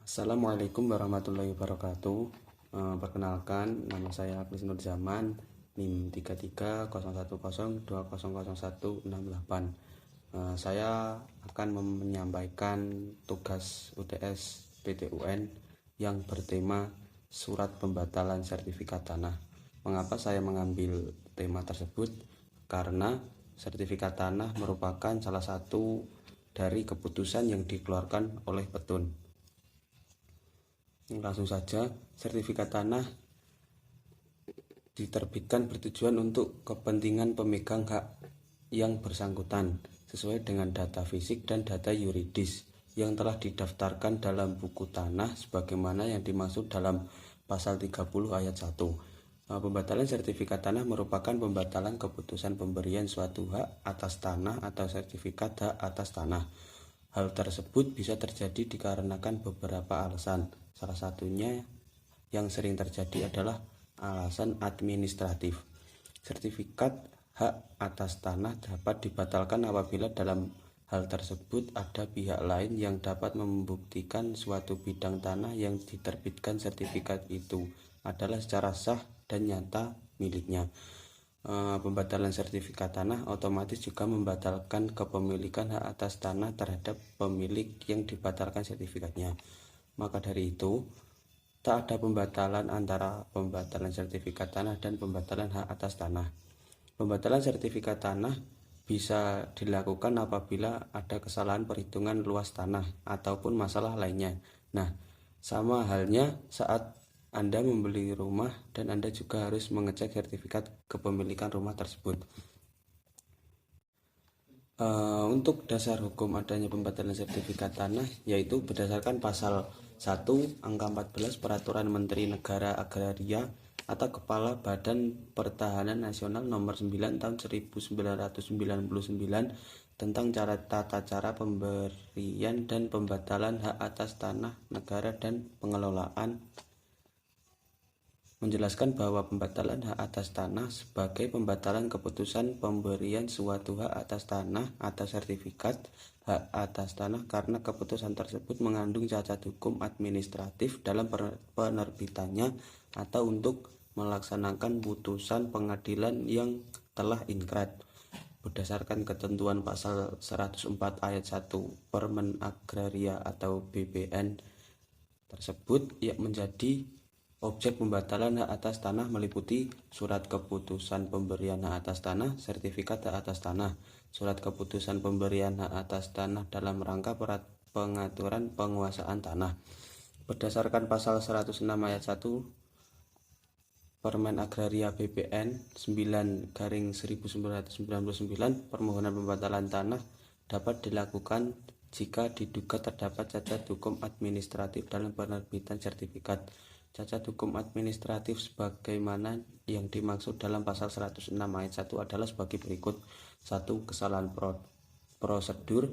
Assalamualaikum warahmatullahi wabarakatuh. Perkenalkan, nama saya Agnes Nur Zaman, NIM 330102000168. Saya akan menyampaikan tugas UTS PTUN yang bertema Surat Pembatalan Sertifikat Tanah. Mengapa saya mengambil tema tersebut? Karena sertifikat tanah merupakan salah satu dari keputusan yang dikeluarkan oleh Petun. Langsung saja, sertifikat tanah diterbitkan bertujuan untuk kepentingan pemegang hak yang bersangkutan sesuai dengan data fisik dan data yuridis yang telah didaftarkan dalam buku tanah sebagaimana yang dimaksud dalam pasal 30 ayat 1. Pembatalan sertifikat tanah merupakan pembatalan keputusan pemberian suatu hak atas tanah atau sertifikat hak atas tanah. Hal tersebut bisa terjadi dikarenakan beberapa alasan. Salah satunya yang sering terjadi adalah alasan administratif. Sertifikat hak atas tanah dapat dibatalkan apabila dalam hal tersebut ada pihak lain yang dapat membuktikan suatu bidang tanah yang diterbitkan sertifikat itu adalah secara sah dan nyata miliknya. Pembatalan sertifikat tanah otomatis juga membatalkan kepemilikan hak atas tanah terhadap pemilik yang dibatalkan sertifikatnya. Maka dari itu, tak ada pembatalan antara pembatalan sertifikat tanah dan pembatalan hak atas tanah. Pembatalan sertifikat tanah bisa dilakukan apabila ada kesalahan perhitungan luas tanah ataupun masalah lainnya. Nah, sama halnya saat Anda membeli rumah dan Anda juga harus mengecek sertifikat kepemilikan rumah tersebut. Untuk dasar hukum adanya pembatalan sertifikat tanah yaitu berdasarkan pasal 1 angka 14 Peraturan Menteri Negara Agraria atau Kepala Badan Pertahanan Nasional nomor 9 tahun 1999 tentang tata cara pemberian dan pembatalan hak atas tanah negara dan pengelolaan, menjelaskan bahwa pembatalan hak atas tanah sebagai pembatalan keputusan pemberian suatu hak atas tanah atau sertifikat hak atas tanah karena keputusan tersebut mengandung cacat hukum administratif dalam penerbitannya atau untuk melaksanakan putusan pengadilan yang telah inkrah berdasarkan ketentuan pasal 104 ayat 1 Permen Agraria atau BPN tersebut yang menjadi objek pembatalan hak atas tanah meliputi surat keputusan pemberian hak atas tanah, sertifikat hak atas tanah, surat keputusan pemberian hak atas tanah dalam rangka pengaturan penguasaan tanah. Berdasarkan pasal 106 ayat 1 Permen Agraria BPN 9/1999, permohonan pembatalan tanah dapat dilakukan jika diduga terdapat cacat hukum administratif dalam penerbitan sertifikat. Cacat hukum administratif sebagaimana yang dimaksud dalam pasal 106 ayat 1 adalah sebagai berikut. 1. Kesalahan prosedur.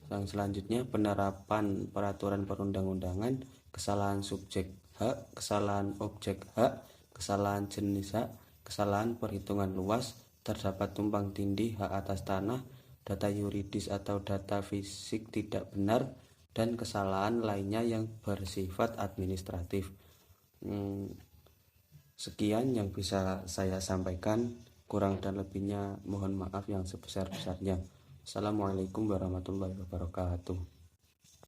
Yang selanjutnya penerapan peraturan perundang-undangan, kesalahan subjek hak, kesalahan objek hak, kesalahan jenis hak, kesalahan perhitungan luas, terdapat tumpang tindih hak atas tanah, data yuridis atau data fisik tidak benar, dan kesalahan lainnya yang bersifat administratif. Sekian yang bisa saya sampaikan, kurang dan lebihnya mohon maaf yang sebesar-besarnya. Assalamualaikum warahmatullahi wabarakatuh.